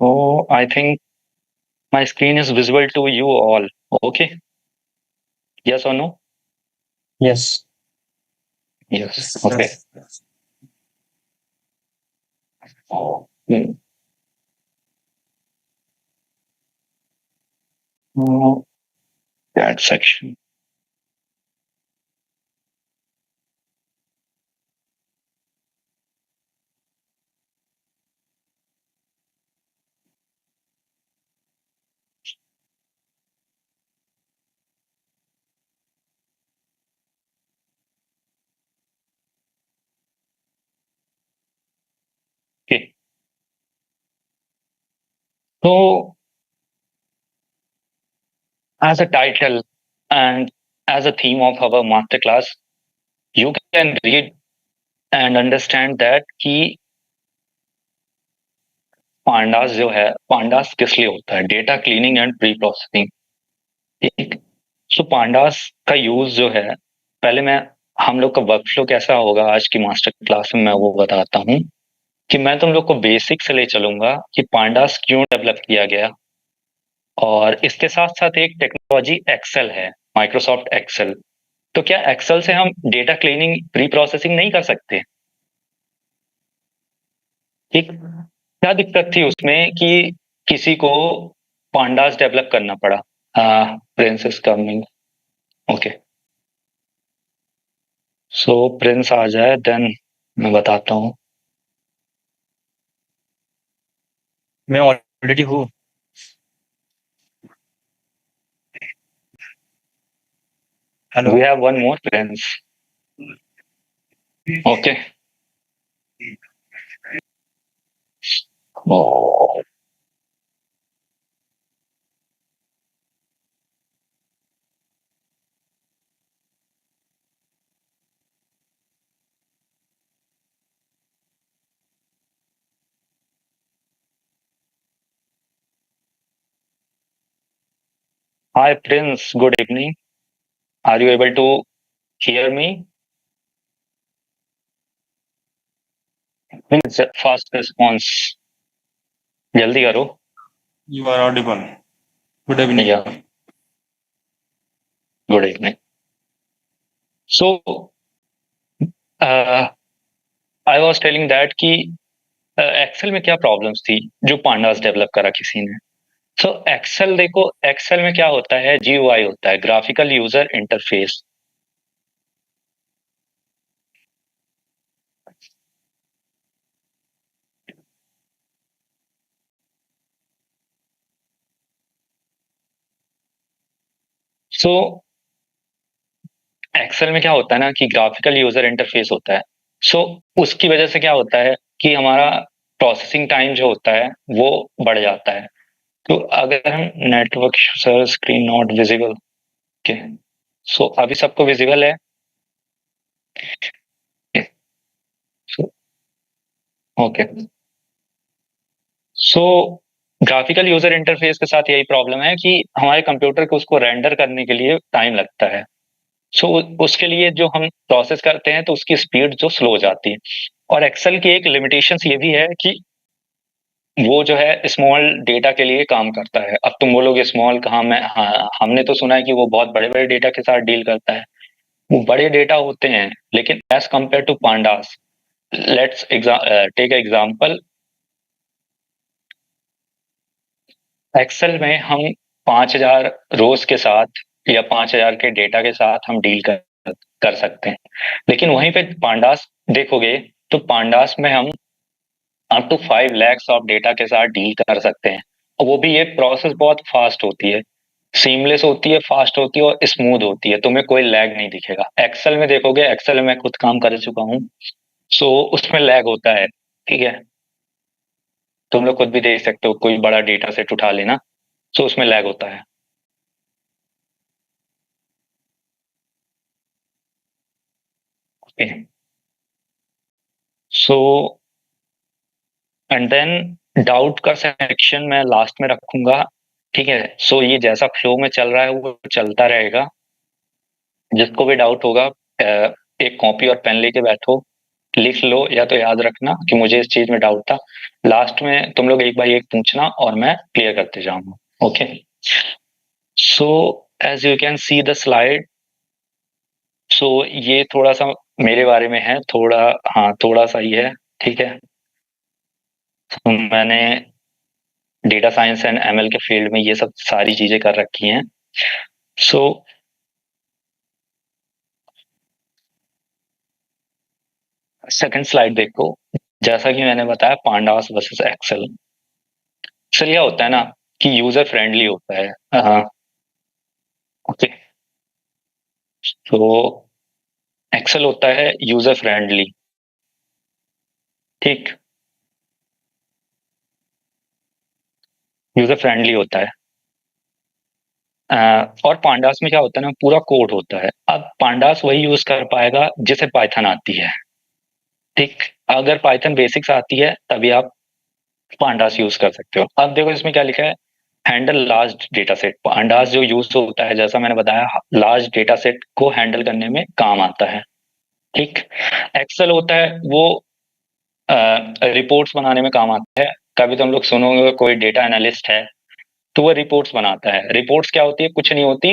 Oh, I think my screen is visible to you all. Okay. Yes or no? Yes. Yes. Okay. Hmm. Oh, that section. Okay. So, as a title and as a theme of our masterclass, you can read and understand that कि pandas जो है pandas किस लिए होता है data cleaning and pre processing ठीक सो pandas का use जो है पहले मैं हम लोग का वर्कफ्लो कैसा होगा आज की मास्टर क्लास में मैं वो बताता हूँ कि मैं तुम लोग को बेसिक से ले चलूंगा कि पांडास क्यों डेवलप किया गया और इसके साथ साथ एक टेक्नोलॉजी एक्सेल है माइक्रोसॉफ्ट एक्सेल तो क्या एक्सेल से हम डेटा क्लीनिंग प्री प्रोसेसिंग नहीं कर सकते ठीक क्या दिक्कत थी उसमें कि किसी को पांडास डेवलप करना पड़ा Prince is coming okay so Prince आ जाए देन मैं बताता हूँ मैं ऑलरेडी हूँ। Hello. We have one more Prince okay hi Prince good evening are you able to hear me Prince fast response जल्दी करो you are audible. Good evening. Yeah good evening so I was telling that कि Excel में क्या problems थी जो pandas develop करा किसी ने सो एक्सेल देखो एक्सेल में क्या होता है जीयूआई होता है graphical user interface so Excel में क्या होता है ना कि ग्राफिकल यूजर इंटरफेस होता है सो उसकी वजह से क्या होता है कि हमारा प्रोसेसिंग टाइम जो होता है वो बढ़ जाता है तो अगर हम network sir screen not visible okay so अभी सबको विजिबल है okay so graphical user interface के साथ यही प्रॉब्लम है कि हमारे कंप्यूटर को उसको रेंडर करने के लिए टाइम लगता है सो उसके लिए जो हम प्रोसेस करते हैं तो उसकी स्पीड जो स्लो हो जाती है और एक्सेल की एक लिमिटेशंस ये भी है कि वो जो है स्मॉल डेटा के लिए काम करता है अब तुम बोलोगे स्मॉल कहाँ मैं हाँ हमने तो सुना है कि वो बहुत बड़े बड़े डेटा के साथ डील करता है वो बड़े डेटा होते हैं लेकिन as compare to pandas let's take example Excel में हम 5,000 रोज के साथ या 5,000 के डेटा के साथ हम डील कर सकते हैं लेकिन वहीं पे पांडास देखोगे तो पांडास में हम up to 5 lakhs of data के साथ डील कर सकते हैं और वो भी ये प्रोसेस बहुत फास्ट होती है सीमलेस होती है फास्ट होती है और स्मूथ होती है तुम्हें कोई लैग नहीं दिखेगा एक्सेल में देखोगे एक्सेल में मैं खुद काम कर चुका हूँ सो उसमें लैग होता है ठीक है तुम लोग खुद भी देख सकते हो कोई बड़ा डेटा सेट उठा लेना सो उसमें लैग होता है सो एंड देन डाउट का सेक्शन मैं लास्ट में रखूंगा ठीक है सो ये जैसा फ्लो में चल रहा है वो चलता रहेगा जिसको भी डाउट होगा एक कॉपी और पेन लेके बैठो लिख लो या तो याद रखना कि मुझे इस चीज में डाउट था। लास्ट में तुम लोग एक बार एक पूछना और मैं क्लियर करते जाऊंगा। Okay, so as you can see the slide, so ये थोड़ा सा मेरे बारे में है, थोड़ा, हाँ थोड़ा सा ही है, ठीक है। तो मैंने डेटा साइंस एंड एमएल के फील्ड में ये सब सारी चीजें कर रखी हैं। सो सेकंड स्लाइड देखो। जैसा कि मैंने बताया पांडास वर्सेस एक्सेल। एक्सेल क्या होता है ना कि यूजर फ्रेंडली होता है। हाँ, ओके। तो एक्सेल होता है यूजर फ्रेंडली, ठीक, यूजर फ्रेंडली होता है। और पांडास में क्या होता है ना, पूरा कोड होता है। अब पांडास वही यूज कर पाएगा जिसे पाइथन आती है, ठीक। अगर पाइथन बेसिक्स आती है तभी आप पांडास यूज कर सकते हो। अब देखो इसमें क्या लिखा है, handle large data set. Pandas जो यूज होता है, जैसा मैंने बताया, लार्ज डेटा सेट को हैंडल करने में काम आता है, ठीक। एक्सेल होता है वो रिपोर्ट्स बनाने में काम आता है। कभी तुम लोग सुनोगे कोई डेटा एनालिस्ट है तो वो रिपोर्ट्स बनाता है। रिपोर्ट्स क्या होती है, कुछ नहीं होती।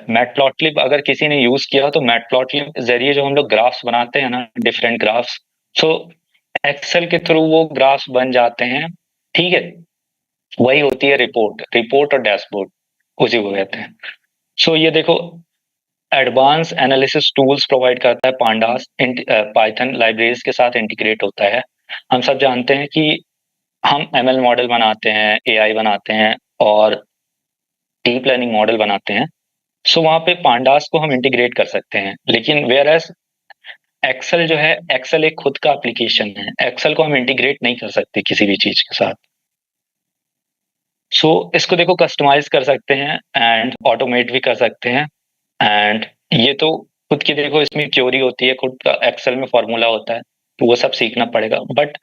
मैटप्लॉटलिब अगर किसी ने यूज किया हो तो मैटप्लॉटलिब के जरिए जो हम लोग ग्राफ्स बनाते हैं ना, डिफरेंट ग्राफ्स, सो एक्सेल के थ्रू वो ग्राफ्स बन जाते हैं, ठीक है। वही होती है रिपोर्ट, रिपोर्ट और डैशबोर्ड, उसी को कहते हैं। सो ये देखो, एडवांस एनालिसिस टूल्स प्रोवाइड करता है पांडास, पाइथन लाइब्रेरीज के साथ इंटीग्रेट होता है। हम सब जानते हैं कि हम एमएल मॉडल बनाते हैं, एआई बनाते हैं और डीप लर्निंग मॉडल बनाते हैं। सो वहां पे पांडास को हम इंटीग्रेट कर सकते हैं। लेकिन वेयर एज एक्सेल जो है, एक्सेल एक खुद का एप्लीकेशन है, एक्सेल को हम इंटीग्रेट नहीं कर सकते किसी भी चीज के साथ। सो इसको देखो कस्टमाइज कर सकते हैं एंड ऑटोमेट भी कर सकते हैं। एंड ये तो खुद की देखो, इसमें क्योरी होती है, खुद का एक्सेल में फॉर्मूला होता है, तो वो सब सीखना पड़ेगा। बट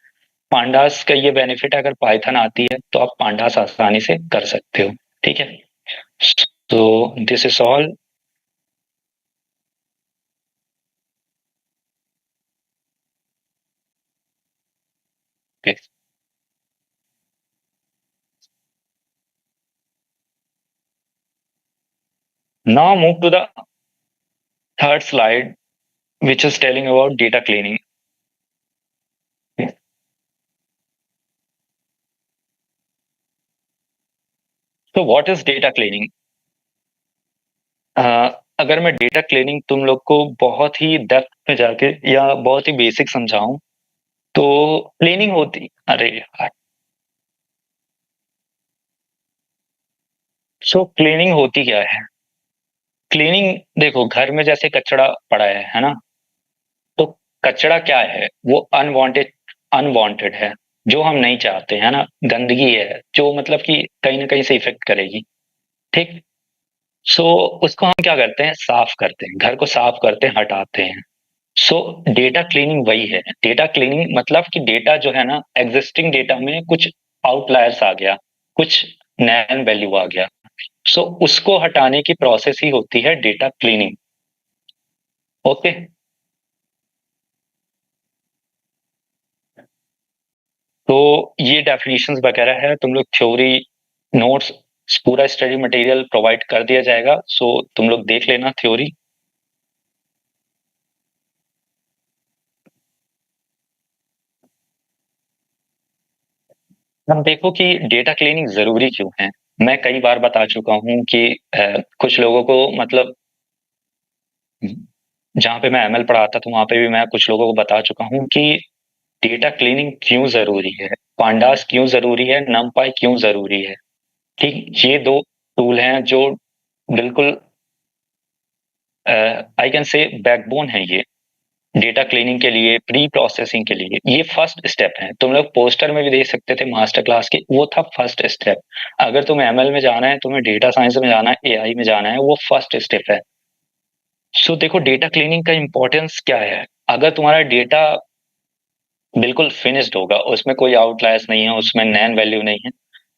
पांडास का ये बेनिफिट है, अगर पाइथन आती है तो आप पांडास आसानी से कर सकते हो, ठीक है। तो this is all. Now move to the third slide, which is telling about data cleaning. So what is data cleaning? अगर मैं डेटा क्लीनिंग तुम लोग को बहुत ही डेप्थ में जाके या बहुत ही बेसिक समझाऊं तो क्लीनिंग होती, अरे यार, सो क्लीनिंग होती क्या है? क्लीनिंग देखो, घर में जैसे कचरा पड़ा है ना, तो कचरा क्या है, वो अनवांटेड, अनवांटेड है, जो हम नहीं चाहते हैं ना, गंदगी है जो मतलब कि कहीं ना कहीं से इफेक्ट करेगी, ठीक। सो उसको हम क्या करते हैं, साफ करते हैं, घर को साफ करते हैं, हटाते हैं। सो डेटा क्लीनिंग वही है। डेटा क्लीनिंग मतलब कि डेटा जो है ना, एग्जिस्टिंग डेटा में कुछ आउटलायर्स आ गया, कुछ नैन वैल्यू आ गया, सो उसको हटाने की प्रोसेस ही होती है डेटा क्लीनिंग। ओके, तो ये डेफिनेशंस वगैरह है, तुम लोग थ्योरी नोट्स, पूरा स्टडी मटेरियल प्रोवाइड कर दिया जाएगा, सो तुम लोग देख लेना थ्योरी। हम देखो कि डेटा क्लीनिंग जरूरी क्यों है। मैं कई बार बता चुका हूँ कि कुछ लोगों को मतलब, जहाँ पे मैं एमएल पढ़ाता था वहां पे भी मैं कुछ लोगों को बता चुका हूँ कि डेटा क्लीनिंग क्यों जरूरी है, पांडास क्यों जरूरी है, नमपाई क्यों जरूरी है, ठीक। ये दो टूल हैं जो बिल्कुल, आई कैन से बैकबोन है ये डेटा क्लीनिंग के लिए, प्री प्रोसेसिंग के लिए। ये फर्स्ट स्टेप है। तुम लोग पोस्टर में भी देख सकते थे मास्टर क्लास के, वो था फर्स्ट स्टेप। अगर तुम्हें एमएल में जाना है, तुम्हें डेटा साइंस में जाना है, एआई में जाना है, वो फर्स्ट स्टेप है। सो देखो डेटा क्लीनिंग का इंपॉर्टेंस क्या है। अगर तुम्हारा डेटा बिल्कुल फिनिश्ड होगा, उसमें कोई आउटलायर्स नहीं है, उसमें नैन वैल्यू नहीं है,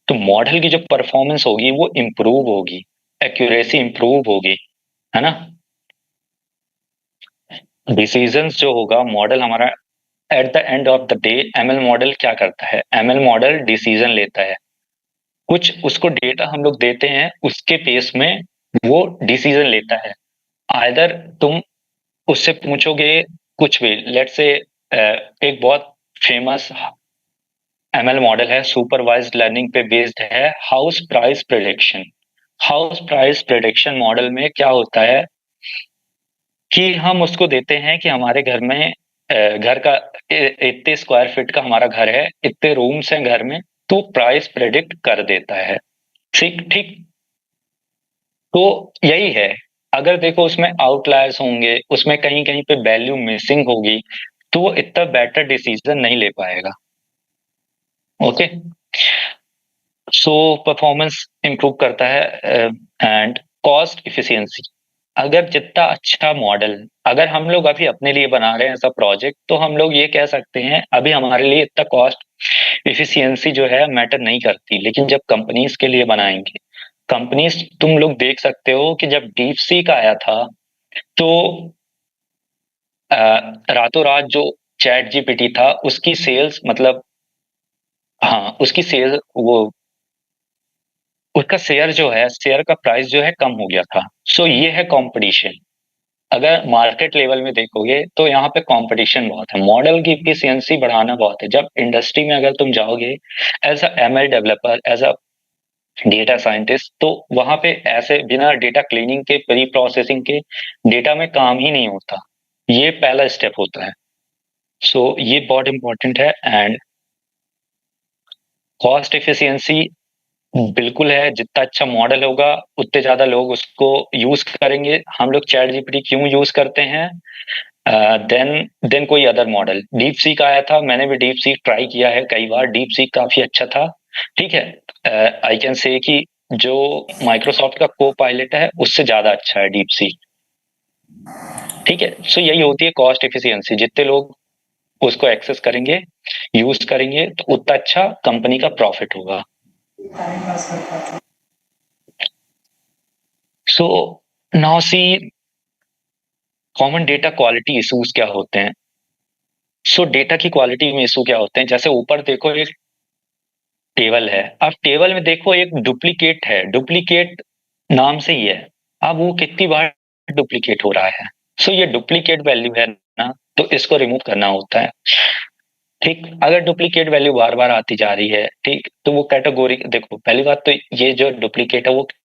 तो मॉडल की जो परफॉर्मेंस होगी वो इम्प्रूव होगी, एक्यूरेसी इम्प्रूव होगी, है ना। डिसीजंस जो होगा मॉडल हमारा at the end of the day ML model क्या करता है, एमएल मॉडल डिसीजन लेता है, कुछ उसको डेटा हम लोग देते हैं, उसके बेस में वो डिसीजन लेता है। आइदर तुम उससे पूछोगे कुछ भी, लेट्स से एक बहुत फेमस एमएल मॉडल है, सुपरवाइज्ड लर्निंग पे बेस्ड है, house price prediction. House price prediction model में क्या होता है कि हम उसको देते हैं कि हमारे घर में घर का इतने स्क्वायर फीट का हमारा घर है, इतने रूम्स हैं घर में, तो प्राइस प्रेडिक्ट कर देता है। ठीक ठीक। तो यही है, अगर देखो उसमें आउटलायर्स होंगे, उसमें कहीं कहीं पे वैल्यू मिसिंग होगी, तो वो इतना बेटर डिसीजन नहीं ले पाएगा। ओके। सो परफॉर्मेंस इंप्रूव करता है एंड कॉस्ट इफिशियंसी। अगर जितना अच्छा मॉडल, अगर हम लोग अभी अपने लिए बना रहे हैं ऐसा प्रोजेक्ट, तो हम लोग ये कह सकते हैं अभी हमारे लिए इतना कॉस्ट इफिशियंसी जो है मैटर नहीं करती, लेकिन जब कंपनीज के लिए बनाएंगे, कंपनीज तुम लोग देख सकते हो कि जब डीप सी का आया था, तो रातों रात जो चैट जीपीटी था उसकी सेल्स, मतलब हाँ उसकी सेल, वो उसका शेयर जो है, शेयर का प्राइस जो है कम हो गया था। सो ये है कंपटीशन। अगर मार्केट लेवल में देखोगे तो यहाँ पे कंपटीशन बहुत है, मॉडल की इफिशियंसी बढ़ाना बहुत है। जब इंडस्ट्री में अगर तुम जाओगे as a ML developer, as a data scientist, तो वहां पे ऐसे बिना डेटा क्लीनिंग के, प्री प्रोसेसिंग के डेटा में काम ही नहीं होता। ये पहला स्टेप होता है। सो ये बहुत इंपॉर्टेंट है। एंड कॉस्ट एफिशिएंसी बिल्कुल है, जितना अच्छा मॉडल होगा उतने ज्यादा लोग उसको यूज करेंगे। हम लोग चैट जीपीटी क्यों यूज करते हैं? देन कोई अदर मॉडल, डीप सीक आया था, मैंने भी डीप सीक ट्राई किया है कई बार, डीप सीक काफी अच्छा था। ठीक है, आई कैन से कि जो माइक्रोसॉफ्ट का को पायलट है उससे ज्यादा अच्छा है डीप सीक। ठीक है, सो यही होती है कॉस्ट एफिशिएंसी। जितने लोग उसको एक्सेस करेंगे, यूज करेंगे, तो उतना अच्छा कंपनी का प्रॉफिट होगा। So now see common data quality issues क्या होते हैं। सो डेटा की क्वालिटी में इशू क्या होते हैं, जैसे ऊपर देखो एक टेबल है, अब टेबल में देखो एक डुप्लीकेट है, डुप्लीकेट नाम से ही है। अब वो कितनी बार डुप्लीकेट हो रहा है, सो ये डुप्लीकेट वैल्यू है ना, तो इसको रिमूव करना होता है। ठीक, अगर डुप्लीकेट वैल्यू बार बार आती जा रही है, ठीक, तो वो कैटेगोरी, देखो पहली बात तो ये जो डुप्लीकेट है वो